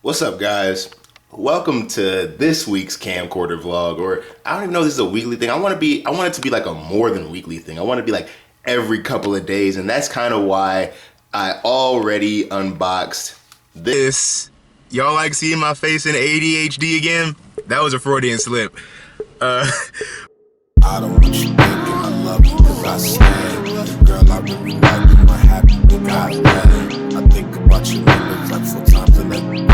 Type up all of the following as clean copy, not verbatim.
What's up, guys? Welcome to this week's camcorder vlog, or I don't even know if this is a weekly thing. I want it to be like a more than weekly thing. I want it to be like every couple of days, and that's kind of why I already unboxed this. Y'all like seeing my face in ADHD again? That was a Freudian slip. I don't want you thinking I love you cause I stand. Girl, I really love you, I'm happy you got that. I think about you like 4 times in a day.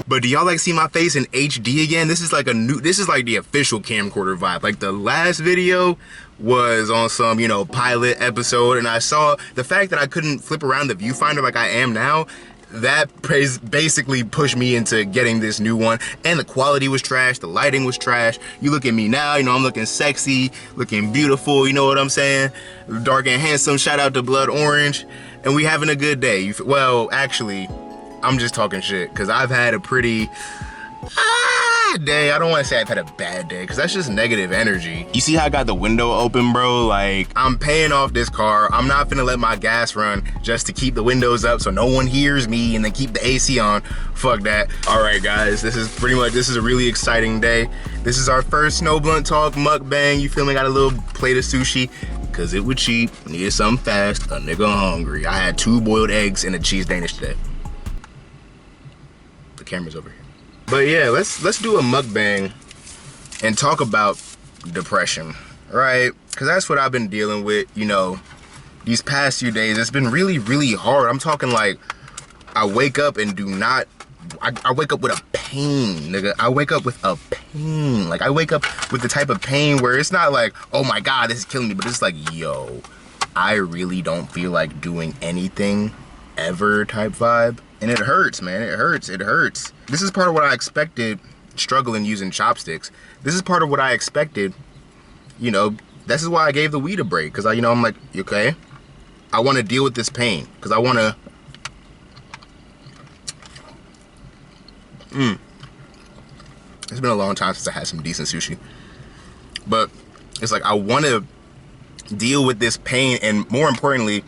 But do y'all like see my face in HD again? This is like the official camcorder vibe. Like the last video was on some, pilot episode, and I saw the fact that I couldn't flip around the viewfinder like I am now. That basically pushed me into getting this new one, and the quality was trash, the lighting was trash. You look at me now, I'm looking sexy, looking beautiful, you know what I'm saying? Dark and handsome, shout out to Blood Orange, and we having a good day. Well, actually, I'm just talking shit, because I've had a pretty day. I don't want to say I've had a bad day, because that's just negative energy. You see how I got the window open, bro? Like, I'm paying off this car. I'm not finna let my gas run just to keep the windows up so no one hears me and then keep the AC on. Fuck that. All right, guys, this is a really exciting day. This is our first Snow Blunt Talk mukbang. You feel me? Got a little plate of sushi, because it was cheap. Needed something fast. A nigga hungry. I had 2 boiled eggs and a cheese Danish today. The camera's over here. But yeah, let's do a mukbang and talk about depression, right? Because that's what I've been dealing with, these past few days. It's been really, really hard. I'm talking like I wake up and I wake up with a pain, nigga. I wake up with a pain. Like, I wake up with the type of pain where it's not like, oh my God, this is killing me, but it's like, yo, I really don't feel like doing anything ever type vibe. And it hurts, man. It hurts. This is part of what I expected struggling using chopsticks. This is part of what I expected. This is why I gave the weed a break. Because, I'm like, okay, I want to deal with this pain. Because I want to... It's been a long time since I had some decent sushi. But it's like, I want to deal with this pain. And more importantly,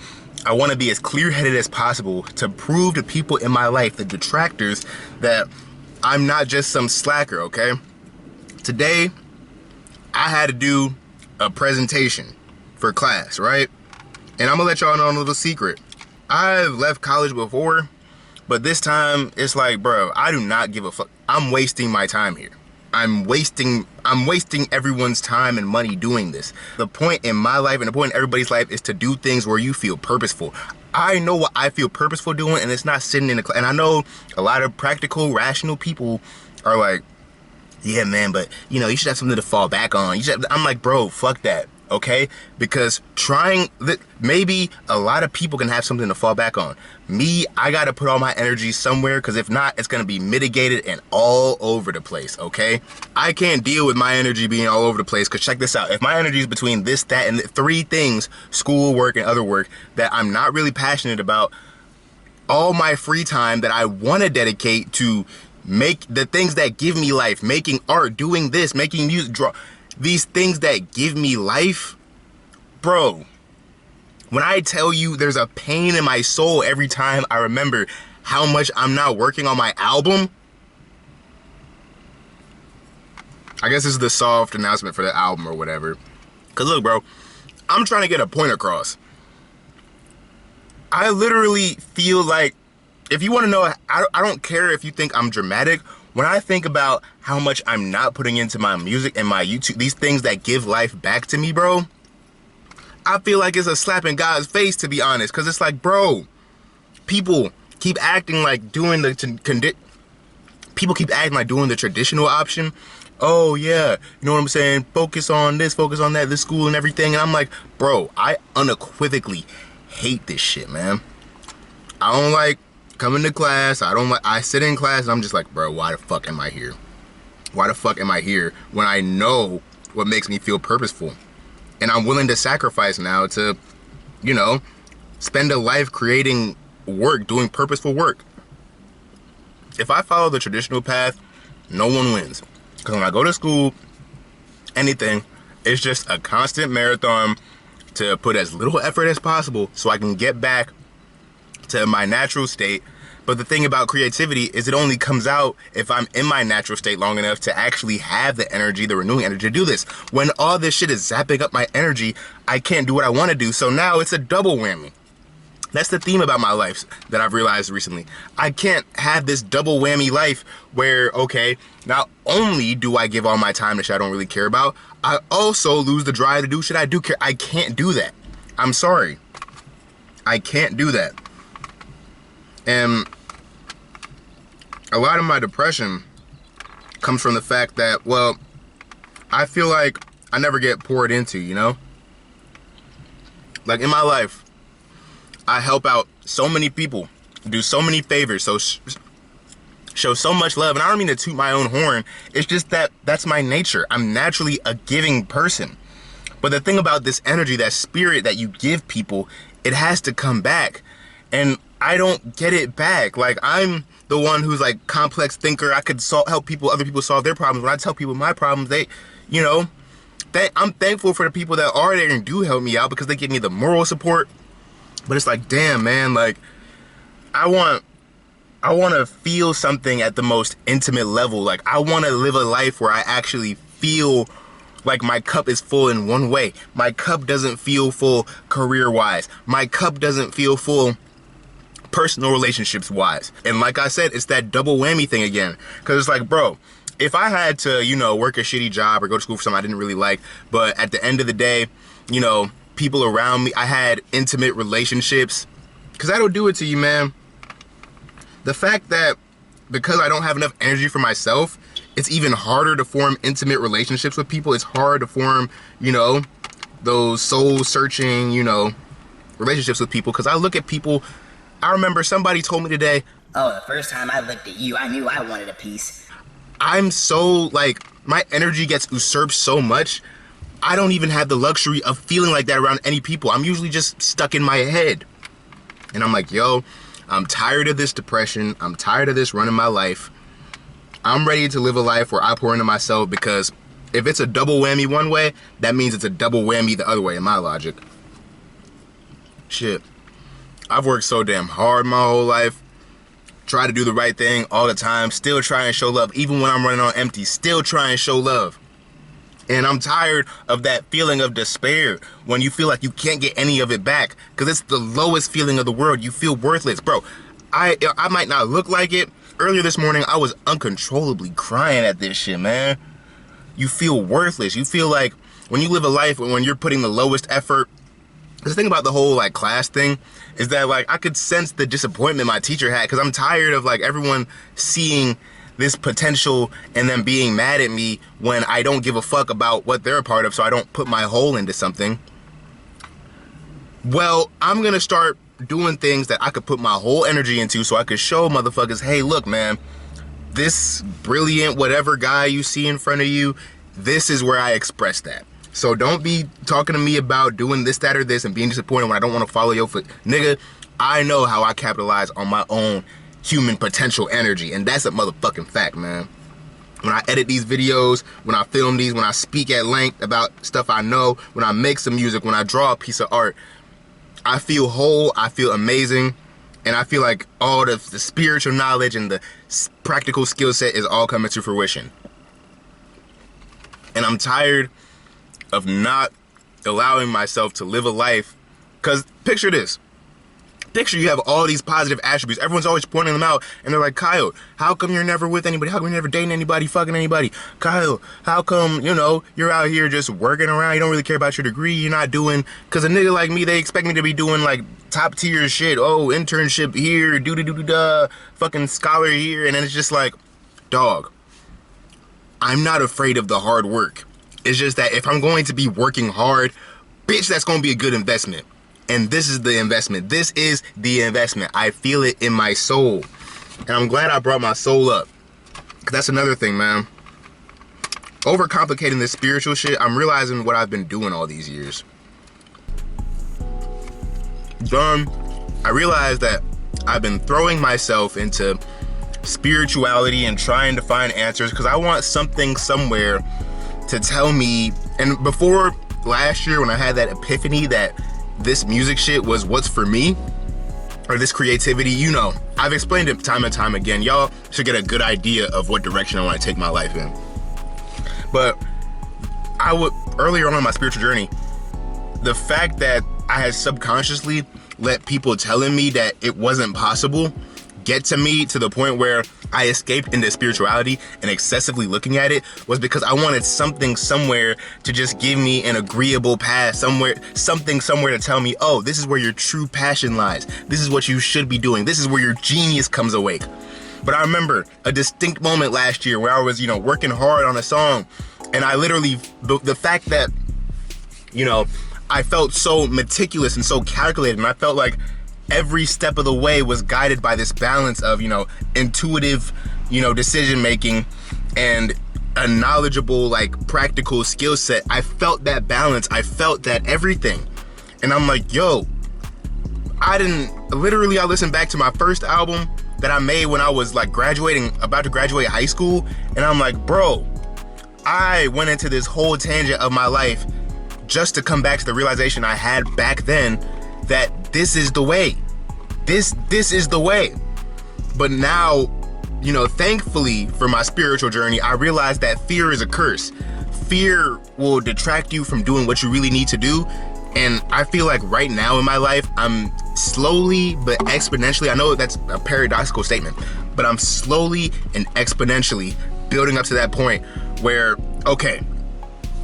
I want to be as clear-headed as possible to prove to people in my life, the detractors, that I'm not just some slacker, okay? Today, I had to do a presentation for class, right? And I'm gonna let y'all know a little secret. I've left college before, but this time, it's like, bro, I do not give a fuck. I'm wasting my time here. I'm wasting everyone's time and money doing this. The point in my life and the point in everybody's life is to do things where you feel purposeful. I know what I feel purposeful doing, and it's not sitting in the class. And I know a lot of practical, rational people are like, yeah, man, but you should have something to fall back on. I'm like, bro, fuck that, okay? Because maybe a lot of people can have something to fall back on. Me, I gotta put all my energy somewhere, because if not, it's gonna be mitigated and all over the place, okay? I can't deal with my energy being all over the place, because check this out. If my energy is between this, that, and 3 things, school, work, and other work, that I'm not really passionate about, all my free time that I wanna dedicate to make the things that give me life, making art, doing this, making music, these things that give me life, bro, when I tell you there's a pain in my soul every time I remember how much I'm not working on my album. I guess this is the soft announcement for the album or whatever. Cause look, bro, I'm trying to get a point across. I literally feel like, if you want to know, I don't care if you think I'm dramatic. When I think about how much I'm not putting into my music and my YouTube, these things that give life back to me, bro, I feel like it's a slap in God's face, to be honest. Because it's like, bro, people keep acting like doing the traditional option. Oh, yeah, you know what I'm saying? Focus on this, focus on that, this school and everything. And I'm like, bro, I unequivocally hate this shit, man. I don't like coming to class. I sit in class and I'm just like, bro, why the fuck am I here? Why the fuck am I here when I know what makes me feel purposeful? And I'm willing to sacrifice now to, spend a life creating work, doing purposeful work. If I follow the traditional path, no one wins. Because when I go to school, anything, it's just a constant marathon to put as little effort as possible so I can get back to my natural state But the thing about creativity is it only comes out if I'm in my natural state long enough to actually have the energy, the renewing energy to do this. When all this shit is zapping up my energy, I can't do what I want to do. So now it's a double whammy. That's the theme about my life that I've realized recently. I can't have this double whammy life where, okay, not only do I give all my time to shit I don't really care about, I also lose the drive to do shit I do care. I can't do that. I'm sorry. I can't do that. And a lot of my depression comes from the fact that, well, I feel like I never get poured into, you know? Like in my life, I help out so many people, do so many favors, so show so much love. And I don't mean to toot my own horn. It's just that that's my nature. I'm naturally a giving person. But the thing about this energy, that spirit that you give people, it has to come back. And I don't get it back. Like, I'm the one who's like complex thinker. I could help people, other people solve their problems. When I tell people my problems, they, you know, I'm thankful for the people that are there and do help me out because they give me the moral support. But it's like, damn, man, like, I want to feel something at the most intimate level. Like, I want to live a life where I actually feel like my cup is full in one way. My cup doesn't feel full career-wise. My cup doesn't feel full personal relationships-wise. And like I said, it's that double whammy thing again. Because it's like, bro, if I had to, you know, work a shitty job or go to school for something I didn't really like, but at the end of the day, you know, people around me, I had intimate relationships, because that'll do it to you, man. The fact that because I don't have enough energy for myself, it's even harder to form intimate relationships with people. It's hard to form, you know, those soul searching, you know, relationships with people. Because I look at people, I remember somebody told me today, oh, the first time I looked at you, I knew I wanted a piece. I'm so, like, my energy gets usurped so much, I don't even have the luxury of feeling like that around any people. I'm usually just stuck in my head. And I'm like, yo, I'm tired of this depression. I'm tired of this running my life. I'm ready to live a life where I pour into myself, because if it's a double whammy one way, that means it's a double whammy the other way in my logic. Shit. I've worked so damn hard my whole life. Try to do the right thing all the time. Still try and show love. Even when I'm running on empty, still try and show love. And I'm tired of that feeling of despair when you feel like you can't get any of it back, because it's the lowest feeling of the world. You feel worthless. Bro, I might not look like it. Earlier this morning, I was uncontrollably crying at this shit, man. You feel worthless. You feel like when you live a life when you're putting the lowest effort. The thing about the whole like class thing is that like I could sense the disappointment my teacher had, because I'm tired of like everyone seeing this potential and then being mad at me when I don't give a fuck about what they're a part of, so I don't put my whole into something. Well, I'm gonna start doing things that I could put my whole energy into, so I could show motherfuckers, hey, look, man, this brilliant whatever guy you see in front of you, this is where I express that. So don't be talking to me about doing this, that, or this and being disappointed when I don't want to follow your foot. Nigga, I know how I capitalize on my own human potential energy, and that's a motherfucking fact, man. When I edit these videos, when I film these, when I speak at length about stuff I know, when I make some music, when I draw a piece of art, I feel whole, I feel amazing, and I feel like all the spiritual knowledge and the practical skill set is all coming to fruition. And I'm tired of not allowing myself to live a life, because picture this. Picture you have all these positive attributes. Everyone's always pointing them out, and they're like, Kyle, how come you're never with anybody? How come you're never dating anybody, fucking anybody? Kyle, how come, you know, you're out here just working around, you don't really care about your degree, you're not doing, because a nigga like me, they expect me to be doing like top tier shit. Oh, internship here, doo-doo-doo-doo-duh, fucking scholar here, and then it's just like, dog, I'm not afraid of the hard work. It's just that if I'm going to be working hard, bitch, that's going to be a good investment. And this is the investment. This is the investment. I feel it in my soul. And I'm glad I brought my soul up. Because that's another thing, man. Overcomplicating this spiritual shit, I'm realizing what I've been doing all these years. I realized that I've been throwing myself into spirituality and trying to find answers because I want something somewhere to tell me. And before last year, when I had that epiphany that this music shit was what's for me, or this creativity, you know, I've explained it time and time again. Y'all should get a good idea of what direction I want to take my life in. But earlier on in my spiritual journey, the fact that I had subconsciously let people telling me that it wasn't possible get to me to the point where I escaped into spirituality and excessively looking at it was because I wanted something somewhere to just give me an agreeable path, something somewhere to tell me, oh, this is where your true passion lies. This is what you should be doing. This is where your genius comes awake. But I remember a distinct moment last year where I was, working hard on a song, and I literally, the fact that, I felt so meticulous and so calculated, and I felt like every step of the way was guided by this balance of, intuitive, decision making and a knowledgeable, practical skill set. I felt that balance. I felt that everything. And I'm like, yo, I listened back to my first album that I made when I was about to graduate high school. And I'm like, bro, I went into this whole tangent of my life just to come back to the realization I had back then that this is the way. This is the way. But now, thankfully for my spiritual journey, I realized that fear is a curse. Fear will detract you from doing what you really need to do. And I feel like right now in my life, I'm slowly but exponentially, I know that's a paradoxical statement, but I'm slowly and exponentially building up to that point where, okay,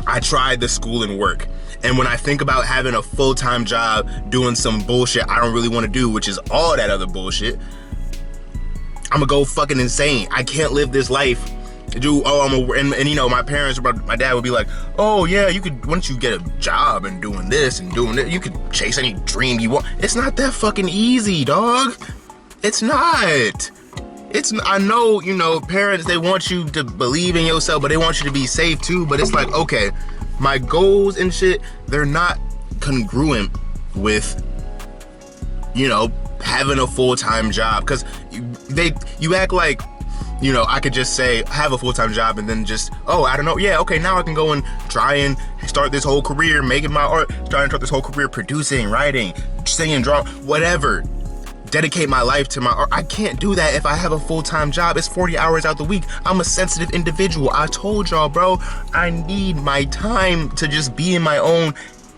I tried the school and work. And when I think about having a full-time job doing some bullshit I don't really want to do, which is all that other bullshit, I'm gonna go fucking insane. I can't live this life. My parents, my dad would be like, oh yeah, once you get a job and doing this and doing that, you could chase any dream you want. It's not that fucking easy, dog. It's not. I know, parents, they want you to believe in yourself, but they want you to be safe too. But it's like, okay, my goals and shit, they're not congruent with, having a full-time job. Because you act like, I could just say, have a full-time job and then just, oh, I don't know. Yeah, okay, now I can go and try and start this whole career, making my art, start this whole career, producing, writing, singing, drawing, whatever. Dedicate my life to my art. I can't do that if I have a full-time job. It's 40 hours out the week. I'm a sensitive individual. I told y'all, bro, I need my time to just be in my own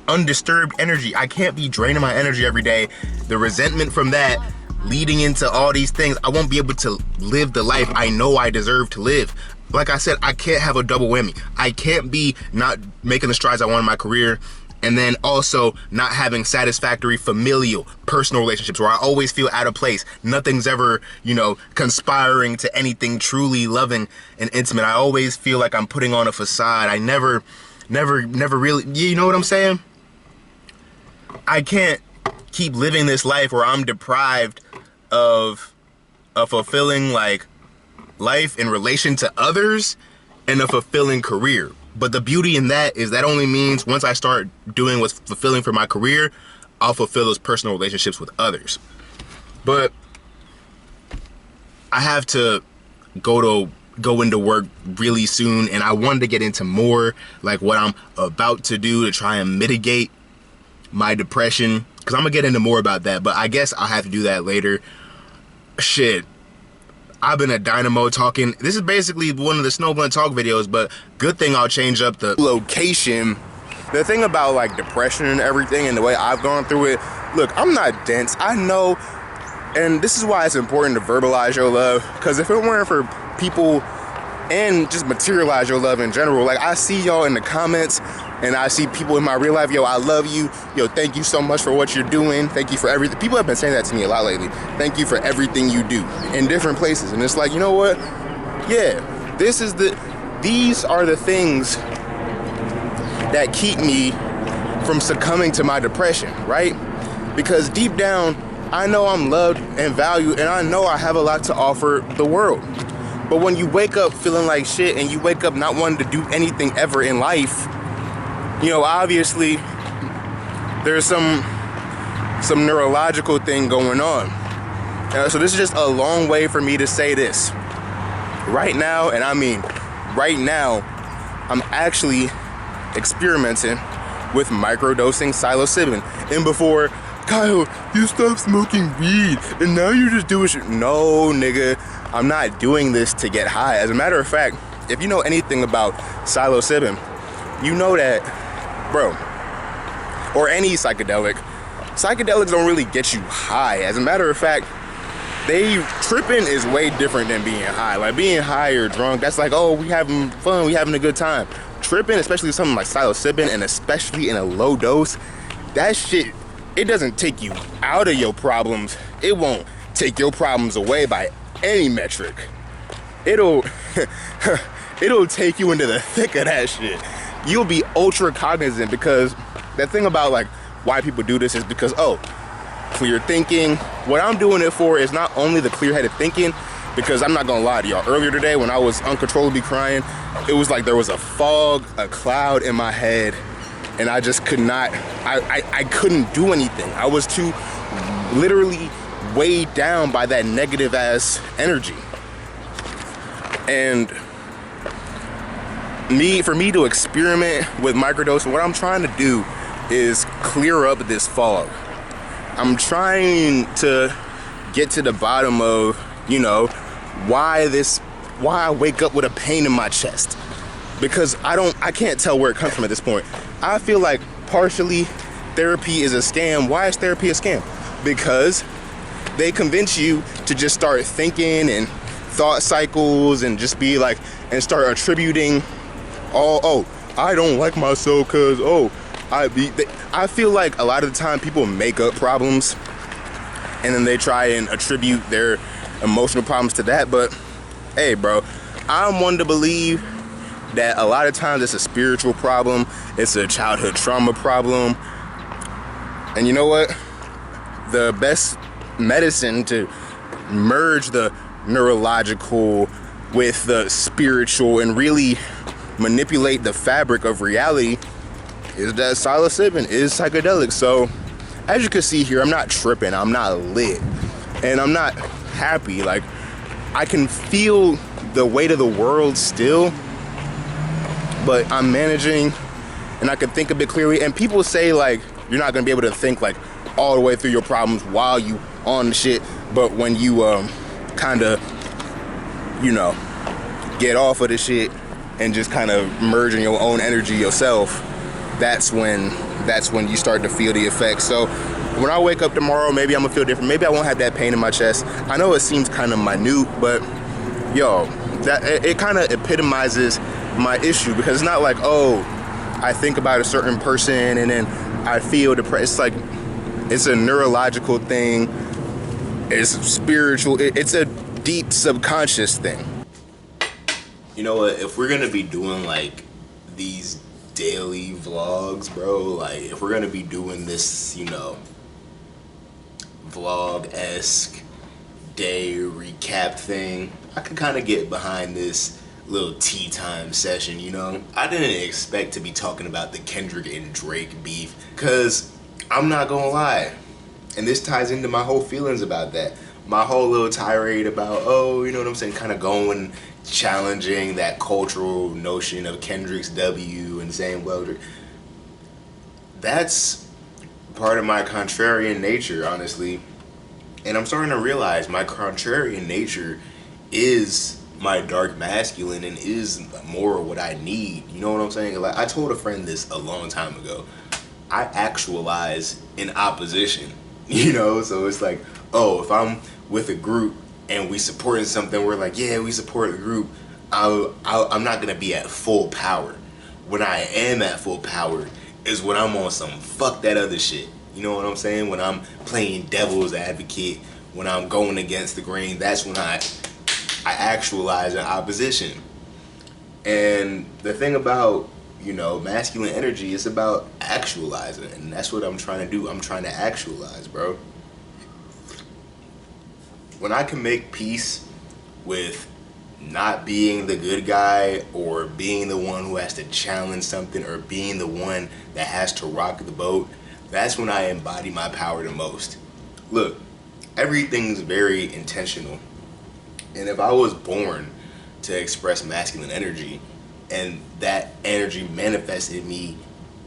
undisturbed energy. I can't be draining my energy every day. The resentment from that leading into all these things, I won't be able to live the life I know I deserve to live. Like I said, I can't have a double whammy. I can't be not making the strides I want in my career and then also not having satisfactory familial, personal relationships where I always feel out of place. Nothing's ever, conspiring to anything truly loving and intimate. I always feel like I'm putting on a facade. I never really, you know what I'm saying? I can't keep living this life where I'm deprived of a fulfilling life in relation to others and a fulfilling career. But the beauty in that is that only means once I start doing what's fulfilling for my career, I'll fulfill those personal relationships with others. But I have to go into work really soon, and I wanted to get into more what I'm about to do to try and mitigate my depression, because I'm gonna get into more about that, but I guess I'll have to do that later. Shit, I've been a dynamo talking. This is basically one of the Snowblunt Talk videos, but good thing I'll change up the location. The thing about depression and everything and the way I've gone through it, look, I'm not dense, I know, and this is why it's important to verbalize your love, because if it weren't for people and just materialize your love in general, I see y'all in the comments and I see people in my real life, yo, I love you, yo, thank you so much for what you're doing, thank you for everything. People have been saying that to me a lot lately. Thank you for everything you do in different places. And it's you know what? Yeah, these are the things that keep me from succumbing to my depression, right? Because deep down, I know I'm loved and valued, and I know I have a lot to offer the world. But when you wake up feeling like shit and you wake up not wanting to do anything ever in life, obviously there's some neurological thing going on. So this is just a long way for me to say this. Right now, and I mean right now, I'm actually experimenting with microdosing psilocybin. And before Kyle, you stopped smoking weed and now you're just doing shit. No, nigga, I'm not doing this to get high. As a matter of fact, if you know anything about psilocybin, you know that, bro, or any psychedelics don't really get you high. As a matter of fact, tripping is way different than being high. Like being high or drunk, that's like, oh, we having fun, we having a good time. Tripping, especially something like psilocybin, and especially in a low dose, that shit, it doesn't take you out of your problems. It won't take your problems away by any metric. It'll take you into the thick of that shit. You'll be ultra cognizant, because the thing about like why people do this is because, oh, clear thinking. What I'm doing it for is not only the clear-headed thinking, because I'm not gonna lie to y'all, earlier today when I was uncontrollably crying, it was like there was a fog, a cloud in my head, and I just could not, I couldn't do anything. I was too literally weighed down by that negative ass energy. And for me to experiment with microdosing, what I'm trying to do is clear up this fog. I'm trying to get to the bottom of, why I wake up with a pain in my chest. Because I can't tell where it comes from at this point. I feel like partially therapy is a scam. Why is therapy a scam? Because they convince you to just start thinking and thought cycles and just be like, and start attributing I don't like myself because, I feel like a lot of the time people make up problems and then they try and attribute their emotional problems to that. But hey, bro, I'm one to believe that a lot of times it's a spiritual problem, it's a childhood trauma problem. And you know what? The best medicine to merge the neurological with the spiritual and really manipulate the fabric of reality is that psilocybin is psychedelic. So as you can see here, I'm not tripping, I'm not lit, and I'm not happy. Like, I can feel the weight of the world still, but I'm managing and I can think a bit clearly. And people say like you're not gonna be able to think like all the way through your problems while you on the shit, but when you kind of get off of the shit and just kind of merge in your own energy yourself, that's when you start to feel the effects. So when I wake up tomorrow, maybe I'm gonna feel different. Maybe I won't have that pain in my chest. I know it seems kind of minute, but yo, that it kind of epitomizes my issue, because it's not like, oh, I think about a certain person and then I feel depressed. It's like, it's a neurological thing, it's spiritual, it's a deep subconscious thing. You know what, if we're gonna be doing like these daily vlogs, bro, like if we're gonna be doing this, vlog-esque day recap thing, I could kind of get behind this little tea time session, I didn't expect to be talking about the Kendrick and Drake beef, because I'm not gonna lie, and this ties into my whole feelings about that, my whole little tirade about, kind of going, challenging that cultural notion of Kendrick's W and saying, well, that's part of my contrarian nature, honestly. And I'm starting to realize my contrarian nature is my dark masculine and is more what I need. You know what I'm saying? Like, I told a friend this a long time ago. I actualize in opposition, So it's like, oh, if I'm with a group and we supporting something, we're like, yeah, we support the group, I'm not gonna be at full power. When I am at full power is when I'm on some fuck that other shit. You know what I'm saying? When I'm playing devil's advocate, when I'm going against the grain, that's when I actualize in opposition. And the thing about, masculine energy is about actualizing, and that's what I'm trying to do. I'm trying to actualize, bro. When I can make peace with not being the good guy, or being the one who has to challenge something, or being the one that has to rock the boat, that's when I embody my power the most. Look, everything's very intentional. And if I was born to express masculine energy, and that energy manifested me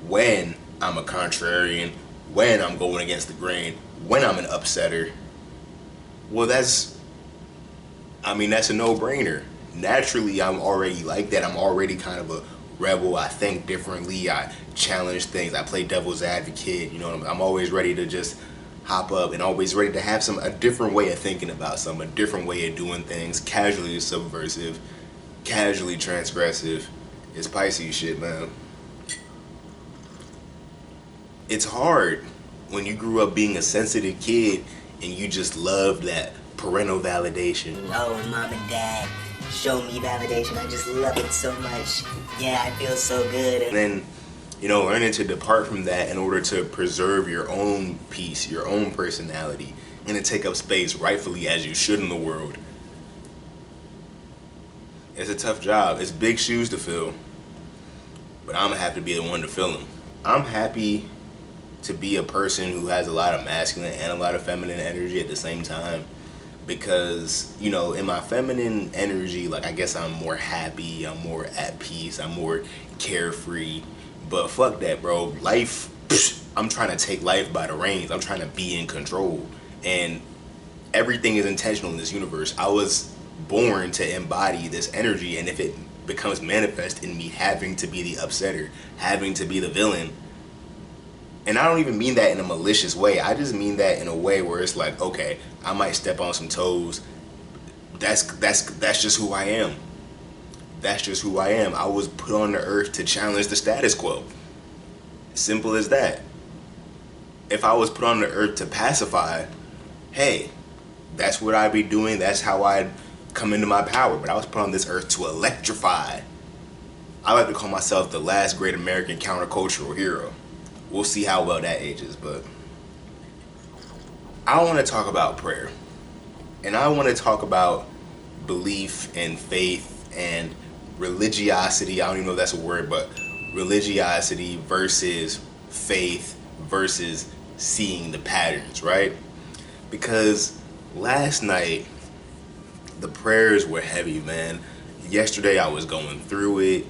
when I'm a contrarian, when I'm going against the grain, when I'm an upsetter. Well, that's a no-brainer. Naturally, I'm already like that. I'm already kind of a rebel. I think differently. I challenge things. I play devil's advocate. You know, I'm always ready to just hop up and always ready to have a different way of thinking about something, a different way of doing things, casually subversive, casually transgressive. It's Pisces shit, man. It's hard when you grew up being a sensitive kid and you just loved that parental validation. Oh, mom and dad show me validation. I just love it so much. Yeah, I feel so good. And then, you know, learning to depart from that in order to preserve your own peace, your own personality, and to take up space rightfully as you should in the world. It's a tough job. It's big shoes to fill. But I'm gonna have to be the one to fill them. I'm happy to be a person who has a lot of masculine and a lot of feminine energy at the same time. Because, you know, in my feminine energy, like, I guess I'm more happy, I'm more at peace, I'm more carefree. But fuck that, bro. Life, I'm trying to take life by the reins. I'm trying to be in control. And everything is intentional in this universe. I was born to embody this energy, and if it becomes manifest in me having to be the upsetter, having to be the villain, and I don't even mean that in a malicious way. I just mean that in a way where it's like, okay, I might step on some toes. That's just who I am. That's just who I am. I was put on the earth to challenge the status quo. Simple as that. If I was put on the earth to pacify, hey, that's what I'd be doing. That's how I'd come into my power. But I was put on this earth to electrify. I like to call myself the last great American countercultural hero. We'll see how well that ages, but I want to talk about prayer. And I want to talk about belief and faith and religiosity. I don't even know if that's a word, but religiosity versus faith versus seeing the patterns, right? Because last night, the prayers were heavy, man. Yesterday, I was going through it,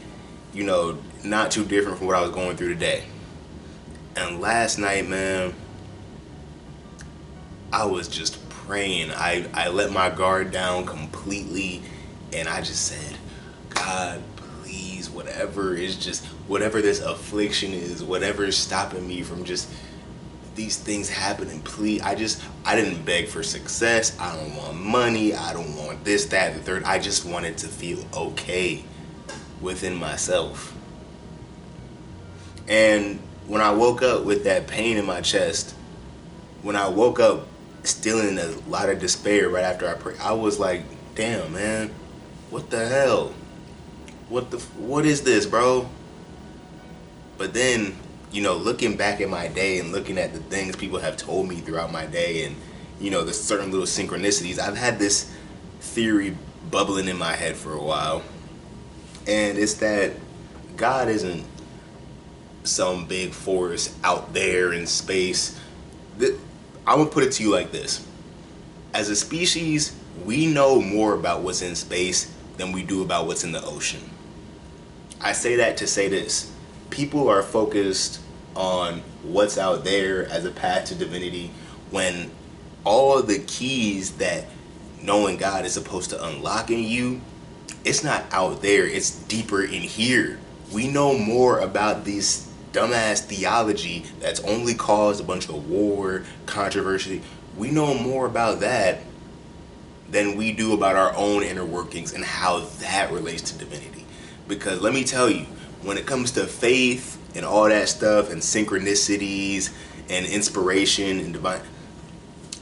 you know, not too different from what I was going through today. And last night, man, I was just praying. I let my guard down completely, and I just said, God, please, whatever this affliction is, whatever is stopping me from just these things happening, please. I didn't beg for success. I don't want money. I don't want this, that, the third. I just wanted to feel okay within myself. And when I woke up with that pain in my chest, when I woke up still in a lot of despair right after I prayed, I was like, damn, man, what the hell? What is this, bro? But then, you know, looking back at my day and looking at the things people have told me throughout my day and, you know, the certain little synchronicities, I've had this theory bubbling in my head for a while. And it's that God isn't some big force out there in space. I'm gonna put it to you like this. As a species, we know more about what's in space than we do about what's in the ocean. I say that to say this. People are focused on what's out there as a path to divinity when all the keys that knowing God is supposed to unlock in you, it's not out there, it's deeper in here. We know more about these dumbass theology that's only caused a bunch of war, controversy. We know more about that than we do about our own inner workings and how that relates to divinity. Because let me tell you, when it comes to faith and all that stuff and synchronicities and inspiration and divine,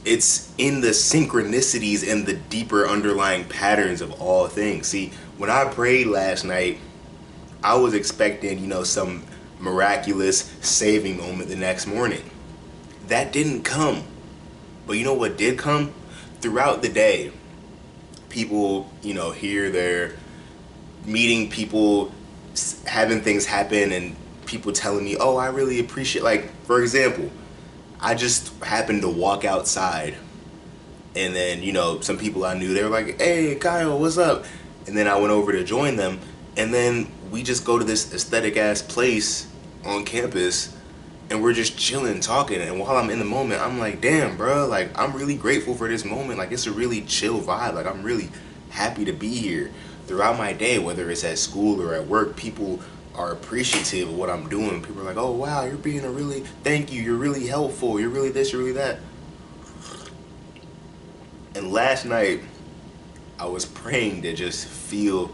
it's in the synchronicities and the deeper underlying patterns of all things. See, when I prayed last night, I was expecting, you know, some miraculous saving moment the next morning. That didn't come. But you know what did come? Throughout the day, people, you know, here, there, meeting people, having things happen, and people telling me, oh, I really appreciate, like, for example, I just happened to walk outside, and then, you know, some people I knew, they were like, hey, Kyle, what's up? And then I went over to join them, and then we just go to this aesthetic ass place on campus, and we're just chilling, talking. And while I'm in the moment, I'm like, damn, bro, like, I'm really grateful for this moment. Like, it's a really chill vibe. Like, I'm really happy to be here. Throughout my day, whether it's at school or at work, people are appreciative of what I'm doing. People are like, oh, wow, you're being thank you, you're really helpful, you're really this, you're really that. And last night, I was praying to just feel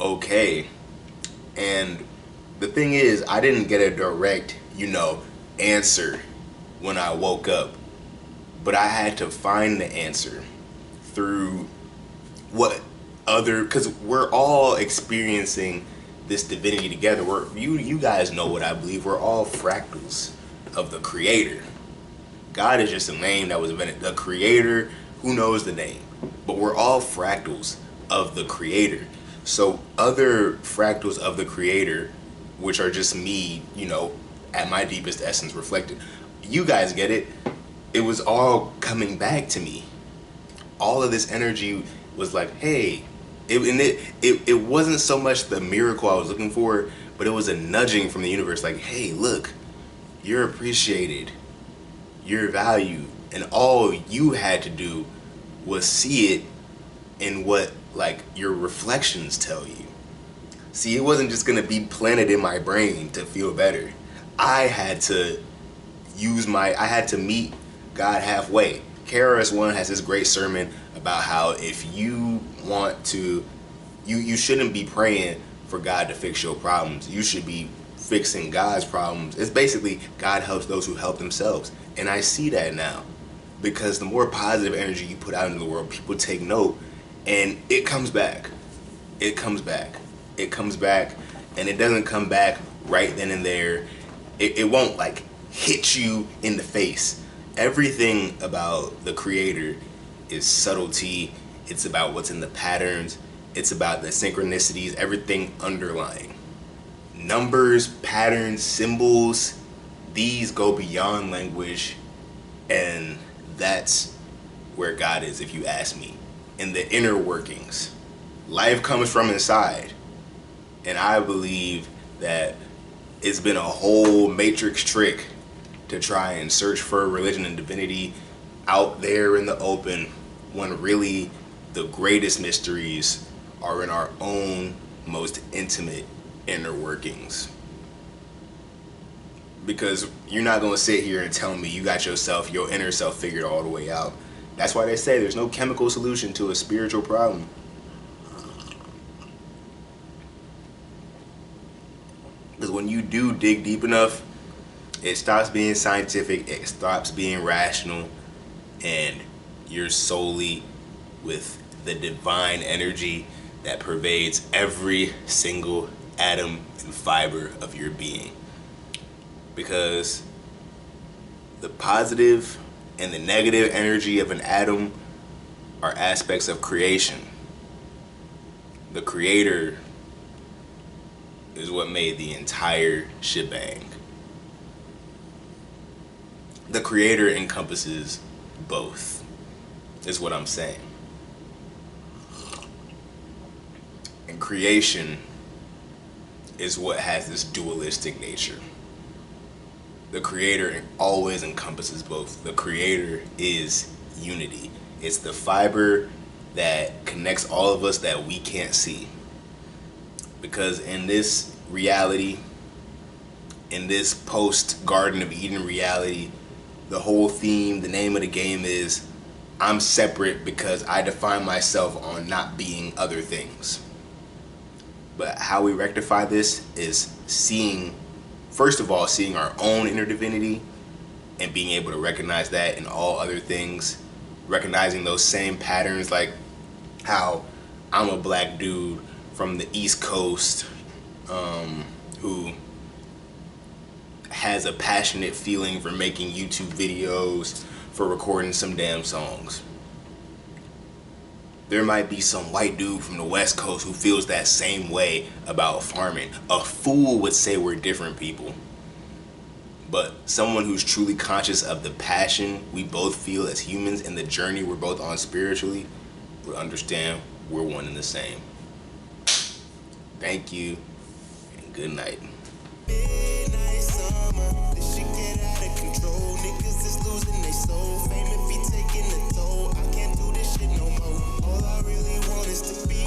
okay. And the thing is, I didn't get a direct, answer when I woke up. But I had to find the answer through because we're all experiencing this divinity together. You guys know what I believe. We're all fractals of the Creator. God is just a name that was invented. The Creator, who knows the name? But we're all fractals of the Creator. So other fractals of the Creator, which are just me, at my deepest essence reflected. You guys get it. It was all coming back to me. All of this energy was like, hey, it wasn't so much the miracle I was looking for, but it was a nudging from the universe, like, hey, look, you're appreciated, you're valued, and all you had to do was see it in what, like, your reflections tell you. See, it wasn't just gonna be planted in my brain to feel better. I had to meet God halfway. KRS-One has this great sermon about how if you want to, you shouldn't be praying for God to fix your problems. You should be fixing God's problems. It's basically God helps those who help themselves. And I see that now, because the more positive energy you put out into the world, people take note, and it comes back. It comes back. It comes back, and it doesn't come back right then and there. It won't, like, hit you in the face. Everything about the Creator is subtlety. It's about what's in the patterns. It's about the synchronicities, everything underlying. Numbers, patterns, symbols, these go beyond language, and that's where God is, if you ask me, in the inner workings. Life comes from inside, and I believe that it's been a whole matrix trick to try and search for religion and divinity out there in the open, when really the greatest mysteries are in our own most intimate inner workings. Because you're not going to sit here and tell me you got your inner self figured all the way out. That's why they say there's no chemical solution to a spiritual problem. Because when you do dig deep enough, it stops being scientific, it stops being rational, and you're solely with the divine energy that pervades every single atom and fiber of your being. Because the positive and the negative energy of an atom are aspects of creation. The Creator is what made the entire shebang. The Creator encompasses both, is what I'm saying. And creation is what has this dualistic nature. The Creator always encompasses both. The Creator is unity. It's the fiber that connects all of us that we can't see. Because in this reality, in this post-Garden of Eden reality, the whole theme, the name of the game is, I'm separate because I define myself on not being other things. But how we rectify this is first of all, seeing our own inner divinity and being able to recognize that in all other things, recognizing those same patterns, like how I'm a black dude from the East Coast who has a passionate feeling for making YouTube videos, for recording some damn songs. There might be some white dude from the West Coast who feels that same way about farming. A fool would say we're different people. But someone who's truly conscious of the passion we both feel as humans and the journey we're both on spiritually would understand we're one and the same. Thank you, and good night. drama. This shit get out of control. Niggas is losing their soul. Fame if he taking the toll. I can't do this shit no more. All I really want is to be